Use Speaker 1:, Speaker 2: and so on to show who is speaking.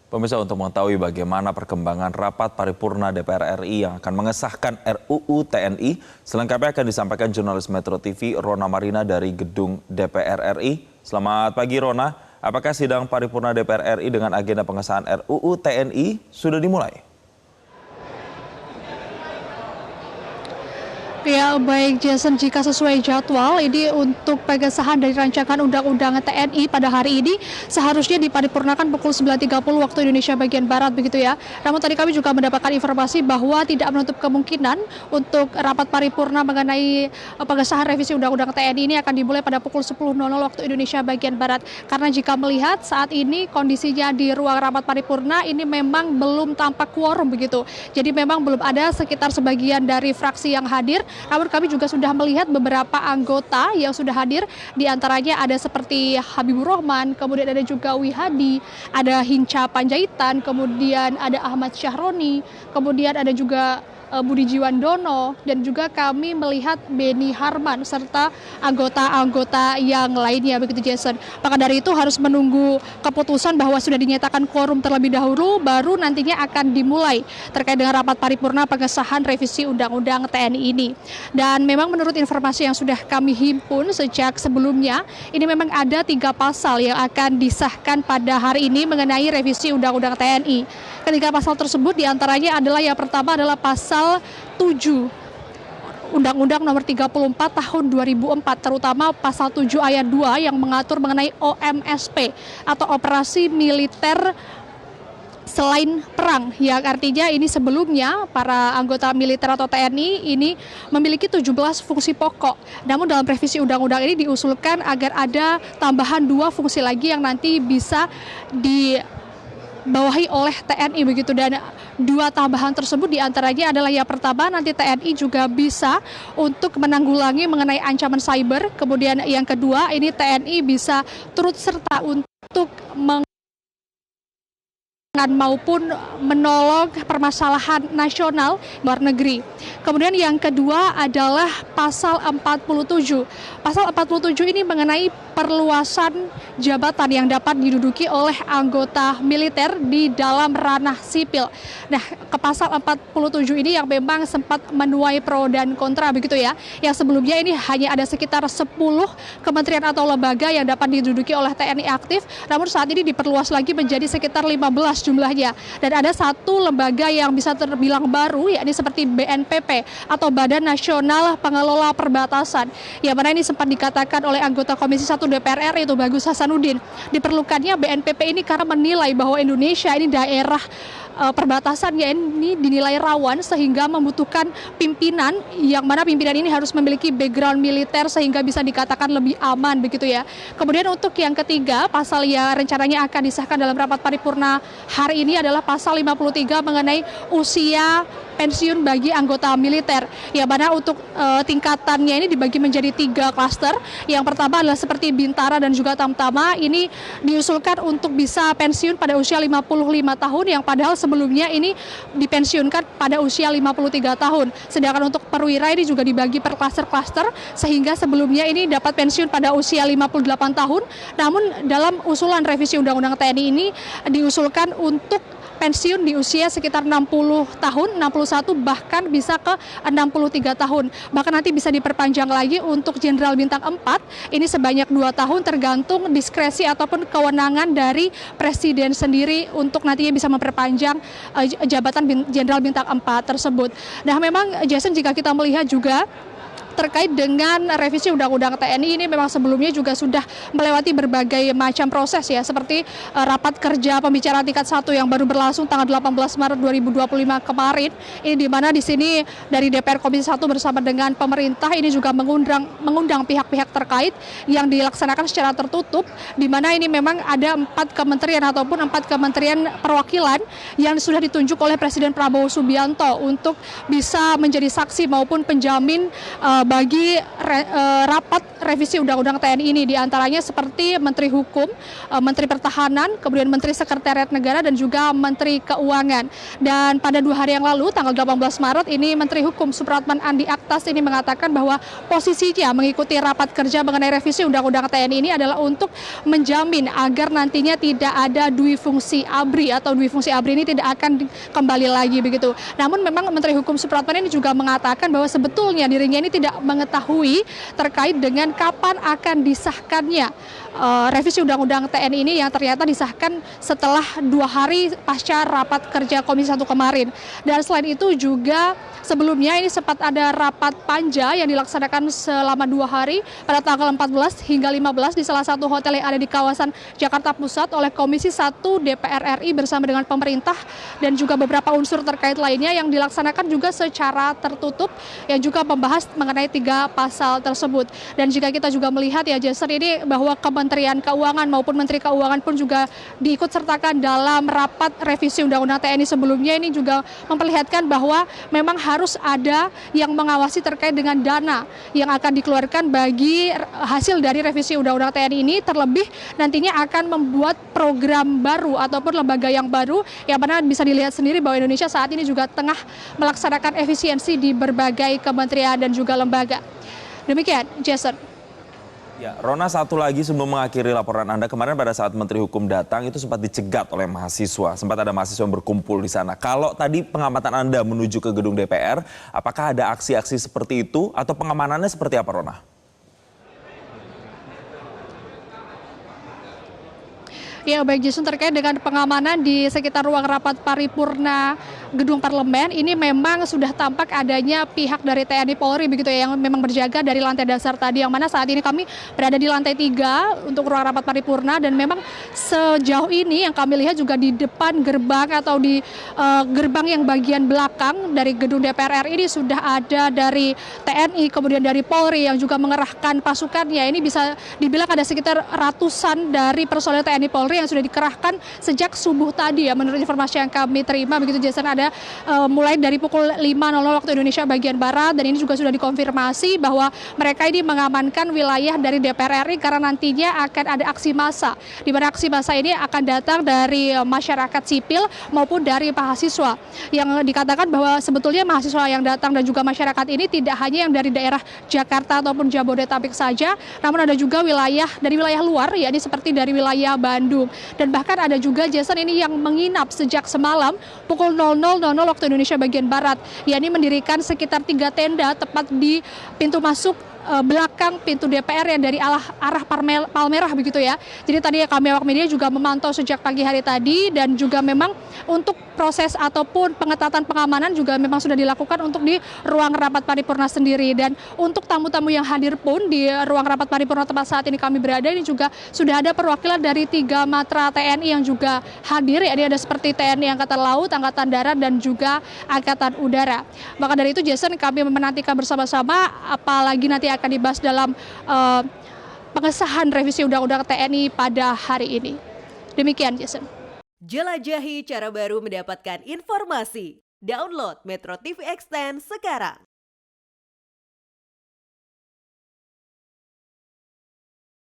Speaker 1: Pemirsa, untuk mengetahui bagaimana perkembangan rapat paripurna DPR RI yang akan mengesahkan RUU TNI, selengkapnya akan disampaikan jurnalis Metro TV Rona Marina dari gedung DPR RI. Selamat pagi Rona, apakah sidang paripurna DPR RI dengan agenda pengesahan RUU TNI sudah dimulai?
Speaker 2: Ya, baik Jason, jika sesuai jadwal ini untuk pengesahan dari rancangan undang-undang TNI pada hari ini seharusnya diparipurnakan pukul 9.30 waktu Indonesia bagian Barat begitu ya. Namun tadi kami juga mendapatkan informasi bahwa tidak menutup kemungkinan untuk rapat paripurna mengenai pengesahan revisi undang-undang TNI ini akan dimulai pada pukul 10.00 waktu Indonesia bagian Barat. Karena jika melihat saat ini kondisinya di ruang rapat paripurna ini memang belum tampak quorum begitu. Jadi memang belum ada sekitar sebagian dari fraksi yang hadir. Namun kami juga sudah melihat beberapa anggota yang sudah hadir, diantaranya ada seperti Habibur Rahman, kemudian ada juga Wihadi, ada Hinca Panjaitan, kemudian ada Ahmad Syahroni, kemudian ada juga Budi Jiwandono, dan juga kami melihat Beni Harman serta anggota-anggota yang lainnya begitu Jason. Maka dari itu harus menunggu keputusan bahwa sudah dinyatakan quorum terlebih dahulu, baru nantinya akan dimulai terkait dengan rapat paripurna pengesahan revisi undang-undang TNI ini. Dan memang menurut informasi yang sudah kami himpun sejak sebelumnya, ini memang ada 3 pasal yang akan disahkan pada hari ini mengenai revisi undang-undang TNI. Ketiga pasal tersebut diantaranya adalah yang pertama adalah pasal 7 Undang-Undang Nomor 34 Tahun 2004, terutama pasal 7 ayat 2 yang mengatur mengenai OMSP atau Operasi Militer Selain Perang, yang artinya ini sebelumnya para anggota militer atau TNI ini memiliki 17 fungsi pokok. Namun dalam revisi undang-undang ini diusulkan agar ada tambahan 2 fungsi lagi yang nanti bisa dibawahi oleh TNI begitu, dan 2 tambahan tersebut diantaranya adalah yang pertama nanti TNI juga bisa untuk menanggulangi mengenai ancaman cyber, kemudian yang kedua ini TNI bisa turut serta untuk maupun menolong permasalahan nasional luar negeri. Kemudian yang kedua adalah pasal 47. Pasal 47 ini mengenai perluasan jabatan yang dapat diduduki oleh anggota militer di dalam ranah sipil. Nah, ke pasal 47 ini yang memang sempat menuai pro dan kontra begitu ya. Yang sebelumnya ini hanya ada sekitar 10 kementerian atau lembaga yang dapat diduduki oleh TNI aktif, namun saat ini diperluas lagi menjadi sekitar 15 jumlahnya. Dan ada 1 lembaga yang bisa terbilang baru, yakni seperti BNPP atau Badan Nasional Pengelola Perbatasan, yang mana ini sempat dikatakan oleh anggota Komisi 1 DPR RI itu Bagus Hasanuddin, diperlukannya BNPP ini karena menilai bahwa Indonesia ini daerah perbatasan ya, ini dinilai rawan sehingga membutuhkan pimpinan yang mana pimpinan ini harus memiliki background militer sehingga bisa dikatakan lebih aman begitu ya. Kemudian untuk yang ketiga, pasal yang rencananya akan disahkan dalam rapat paripurna hari ini adalah pasal 53 mengenai usia pensiun bagi anggota militer, yang mana untuk tingkatannya ini dibagi menjadi 3 klaster. Yang pertama adalah seperti Bintara dan juga Tamtama, ini diusulkan untuk bisa pensiun pada usia 55 tahun, yang padahal sebelumnya ini dipensiunkan pada usia 53 tahun. Sedangkan untuk perwira ini juga dibagi per klaster-klaster, sehingga sebelumnya ini dapat pensiun pada usia 58 tahun. Namun dalam usulan revisi Undang-Undang TNI ini diusulkan untuk pensiun di usia sekitar 60 tahun, 61 bahkan bisa ke 63 tahun. Bahkan nanti bisa diperpanjang lagi untuk Jenderal Bintang 4, ini sebanyak 2 tahun tergantung diskresi ataupun kewenangan dari Presiden sendiri untuk nantinya bisa memperpanjang jabatan Jenderal Bintang 4 tersebut. Nah memang Jason, jika kita melihat juga terkait dengan revisi Undang-Undang TNI ini memang sebelumnya juga sudah melewati berbagai macam proses ya, seperti rapat kerja pembicaraan tingkat 1 yang baru berlangsung tanggal 18 Maret 2025 kemarin. Ini di mana di sini dari DPR Komisi 1 bersama dengan pemerintah ini juga mengundang pihak-pihak terkait yang dilaksanakan secara tertutup, di mana ini memang ada 4 kementerian ataupun 4 kementerian perwakilan yang sudah ditunjuk oleh Presiden Prabowo Subianto untuk bisa menjadi saksi maupun penjamin bagi rapat revisi Undang-Undang TNI ini, diantaranya seperti Menteri Hukum, Menteri Pertahanan, kemudian Menteri Sekretariat Negara, dan juga Menteri Keuangan. Dan pada 2 hari yang lalu, tanggal 18 Maret, ini Menteri Hukum Supratman Andi Aktas ini mengatakan bahwa posisinya mengikuti rapat kerja mengenai revisi Undang-Undang TNI ini adalah untuk menjamin agar nantinya tidak ada dui fungsi ABRI atau dui fungsi ABRI ini tidak akan kembali lagi begitu. Namun memang Menteri Hukum Supratman ini juga mengatakan bahwa sebetulnya dirinya ini tidak mengetahui terkait dengan kapan akan disahkannya revisi Undang-Undang TNI ini yang ternyata disahkan setelah 2 hari pasca rapat kerja Komisi 1 kemarin. Dan selain itu juga sebelumnya ini sempat ada rapat panja yang dilaksanakan selama 2 hari pada tanggal 14 hingga 15 di salah satu hotel yang ada di kawasan Jakarta Pusat oleh Komisi 1 DPR RI bersama dengan pemerintah dan juga beberapa unsur terkait lainnya yang dilaksanakan juga secara tertutup yang juga membahas mengenai 3 pasal tersebut. Dan jika kita juga melihat ya Jason, ini bahwa Kementerian Keuangan maupun Menteri Keuangan pun juga diikut sertakan dalam rapat revisi Undang-Undang TNI sebelumnya, ini juga memperlihatkan bahwa memang harus ada yang mengawasi terkait dengan dana yang akan dikeluarkan bagi hasil dari revisi Undang-Undang TNI ini, terlebih nantinya akan membuat program baru ataupun lembaga yang baru yang mana bisa dilihat sendiri bahwa Indonesia saat ini juga tengah melaksanakan efisiensi di berbagai kementerian dan juga lembaga. Demikian, Jason.
Speaker 1: Ya, Rona, satu lagi sebelum mengakhiri laporan Anda, kemarin pada saat Menteri Hukum datang itu sempat dicegat oleh mahasiswa, sempat ada mahasiswa yang berkumpul di sana. Kalau tadi pengamatan Anda menuju ke gedung DPR, apakah ada aksi-aksi seperti itu atau pengamanannya seperti apa, Rona?
Speaker 2: Ya baik Jason, terkait dengan pengamanan di sekitar ruang rapat paripurna gedung parlemen ini memang sudah tampak adanya pihak dari TNI Polri begitu ya yang memang berjaga dari lantai dasar tadi, yang mana saat ini kami berada di lantai 3 untuk ruang rapat paripurna. Dan memang sejauh ini yang kami lihat juga di depan gerbang atau di gerbang yang bagian belakang dari gedung DPR RI ini sudah ada dari TNI kemudian dari Polri yang juga mengerahkan pasukannya. Ini bisa dibilang ada sekitar ratusan dari personel TNI Polri yang sudah dikerahkan sejak subuh tadi ya, menurut informasi yang kami terima begitu Jason. Ada mulai dari pukul 5.00 waktu Indonesia bagian Barat, dan ini juga sudah dikonfirmasi bahwa mereka ini mengamankan wilayah dari DPR RI karena nantinya akan ada aksi massa, di mana aksi massa ini akan datang dari masyarakat sipil maupun dari mahasiswa, yang dikatakan bahwa sebetulnya mahasiswa yang datang dan juga masyarakat ini tidak hanya yang dari daerah Jakarta ataupun Jabodetabek saja, namun ada juga wilayah dari wilayah luar, yakni seperti dari wilayah Bandung. Dan bahkan ada juga Jason ini yang menginap sejak semalam pukul 00.00 waktu Indonesia bagian Barat, yakni mendirikan sekitar 3 tenda tepat di pintu masuk belakang pintu DPR yang dari arah Palmerah begitu ya. Jadi tadi kami awak media juga memantau sejak pagi hari tadi, dan juga memang untuk proses ataupun pengetatan pengamanan juga memang sudah dilakukan untuk di ruang rapat paripurna sendiri. Dan untuk tamu-tamu yang hadir pun di ruang rapat paripurna tempat saat ini kami berada, ini juga sudah ada perwakilan dari 3 matra TNI yang juga hadir, yakni ada seperti TNI Angkatan Laut, Angkatan Darat, dan juga Angkatan Udara. Maka dari itu Jason, kami menantikan bersama-sama apalagi nanti akan dibahas dalam pengesahan revisi Undang-Undang TNI pada hari ini. Demikian Jason.
Speaker 3: Jelajahi cara baru mendapatkan informasi. Download Metro TV Extend sekarang.